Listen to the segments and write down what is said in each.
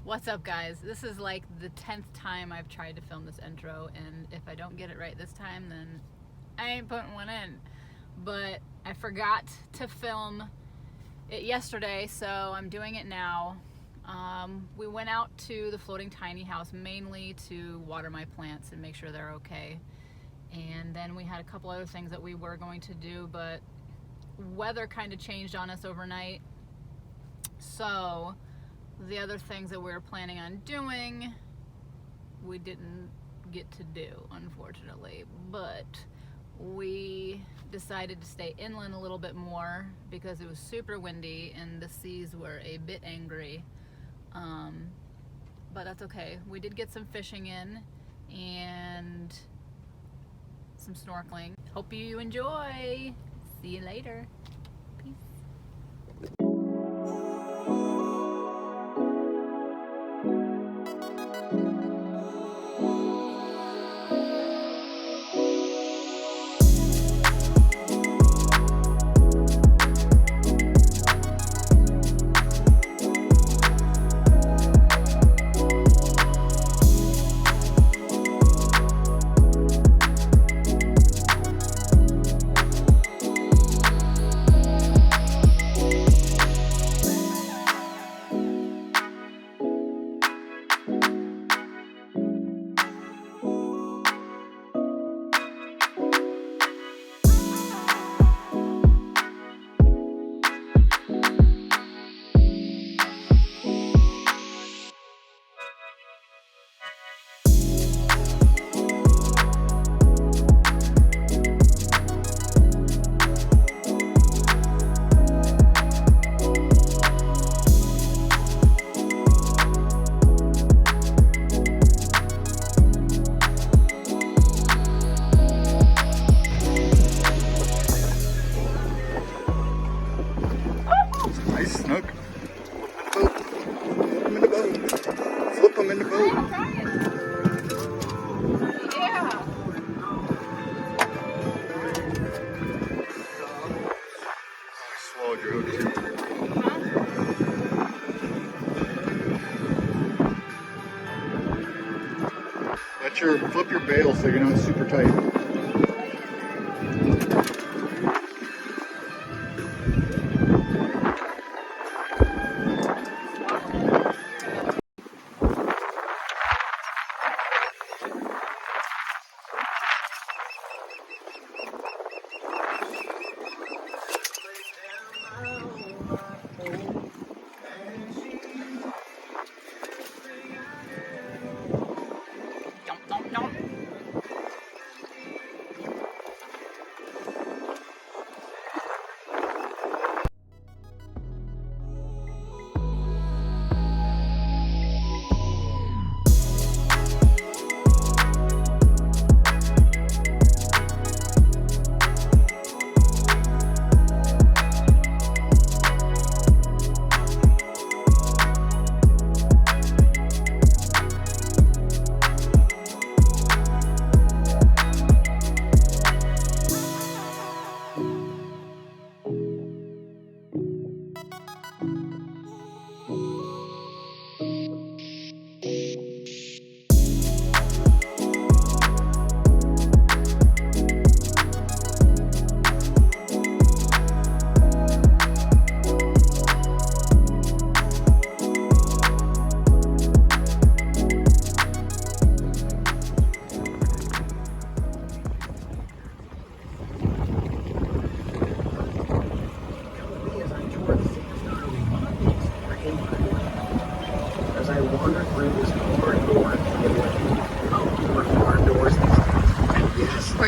What's up, guys? This is like the 10th time I've tried to film this intro, and if I don't get it right this time, then I ain't putting one in. But I forgot to film it yesterday, so I'm doing it now. We went out to the floating tiny house mainly to water my plants and make sure they're okay. And then we had a couple other things that we were going to do, but weather kind of changed on us overnight. So the other things that we were planning on doing, we didn't get to do, unfortunately. But we decided to stay inland a little bit more because it was super windy and the seas were a bit angry. But that's okay. We did get some fishing in and some snorkeling. Hope you enjoy. See you later. Peace. Nice snook. Flip him in the boat. Flip him in the boat. Yeah. I swallowed your hook too. Flip your bail so you're not super tight.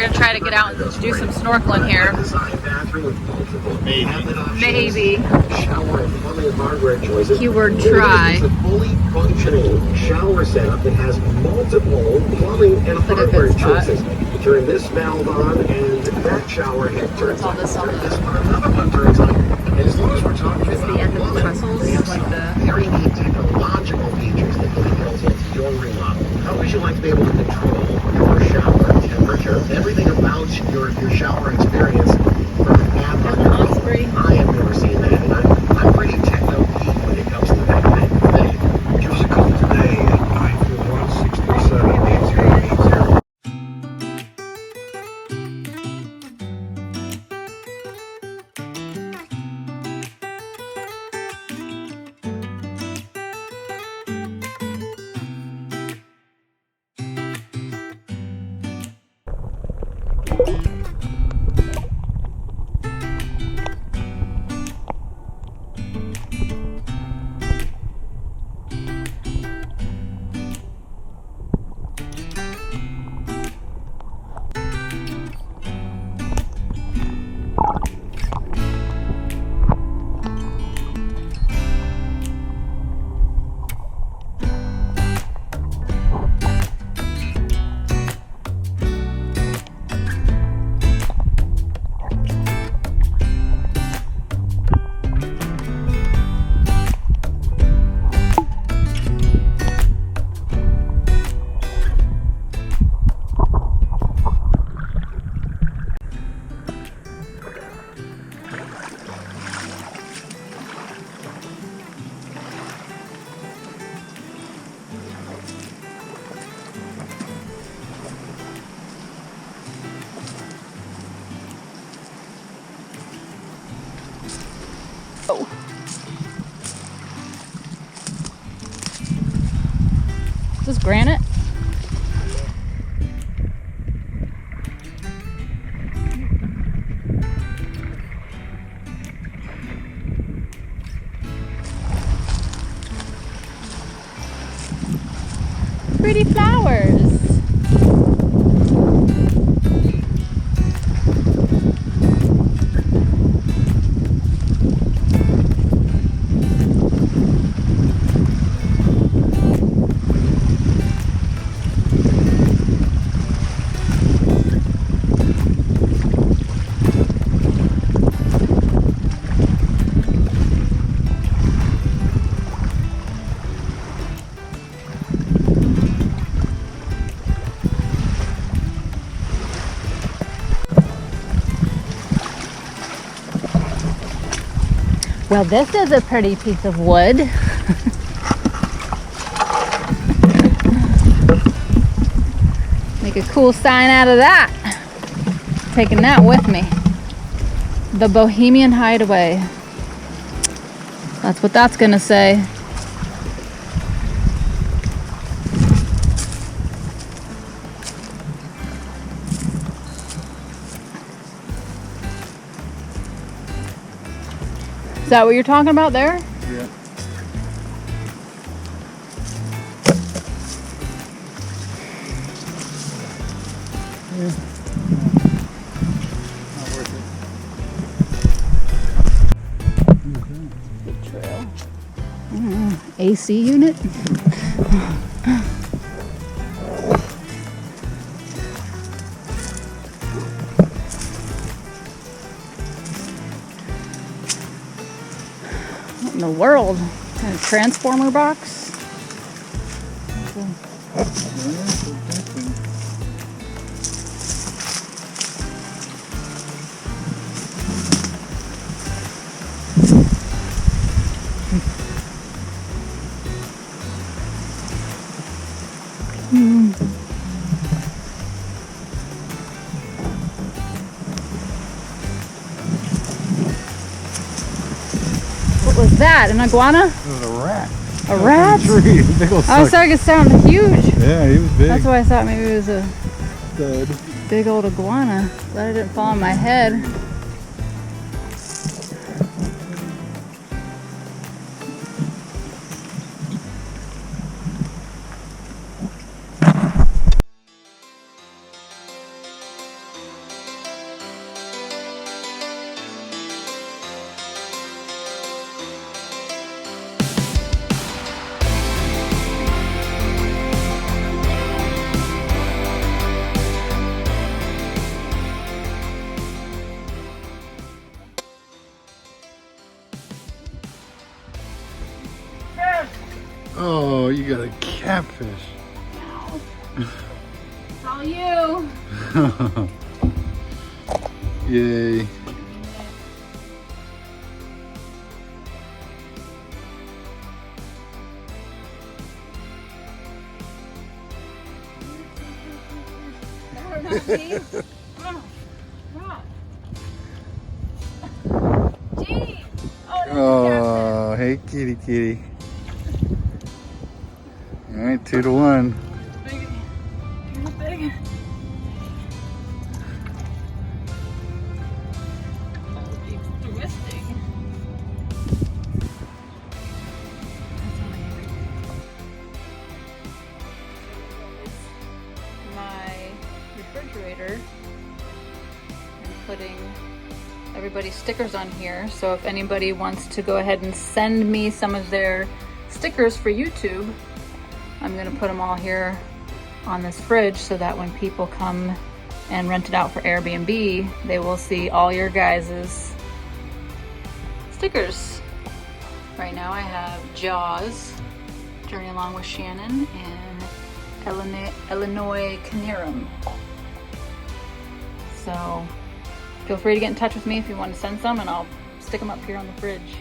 we're gonna try to get out and do some snorkeling here. Maybe. Keyword try. It's a fully functioning shower setup that has multiple plumbing and hardware choices. Turn this valve on and that shower head turns on. Turn this one, another one turns on. And as long as we're talking about the end of the trestles, they have like some the very neat technological features that can be built into your remodel. How would you like to be able to control your shower temperature? Everything about your shower experience from an app on your phone. I have never seen that, and I'm pretty techno-geek when it comes to that kind of thing. Give us a call today at 941-637-8080. Oh. Is this granite? Pretty flowers. Well, this is a pretty piece of wood. Make a cool sign out of that. Taking that with me. The Bohemian Hideaway. That's what that's gonna say. Is that what you're talking about there? Yeah. Not worth it. Good trail. AC unit? What in the world? Kind of transformer box? What was that? An iguana? It was a rat. A rat? Tree. Big old I was sucker. like, it sounded huge. Yeah, he was big. That's why I thought maybe it was a Dead. big old iguana. Glad it didn't fall on my head. you got a catfish. It's all you. Yay. No, not me. Gee. Oh, hey, kitty, kitty. All right, 2-1. Big. Big. Oh, it's twisting. My refrigerator. I'm putting everybody's stickers on here, so if anybody wants to go ahead and send me some of their stickers for YouTube, I'm gonna put them all here on this fridge so that when people come and rent it out for Airbnb, they will see all your guys's stickers. Right now I have Jaws, Journey Along with Shannon, and Illinois Canarum. So feel free to get in touch with me if you want to send some, and I'll stick them up here on the fridge.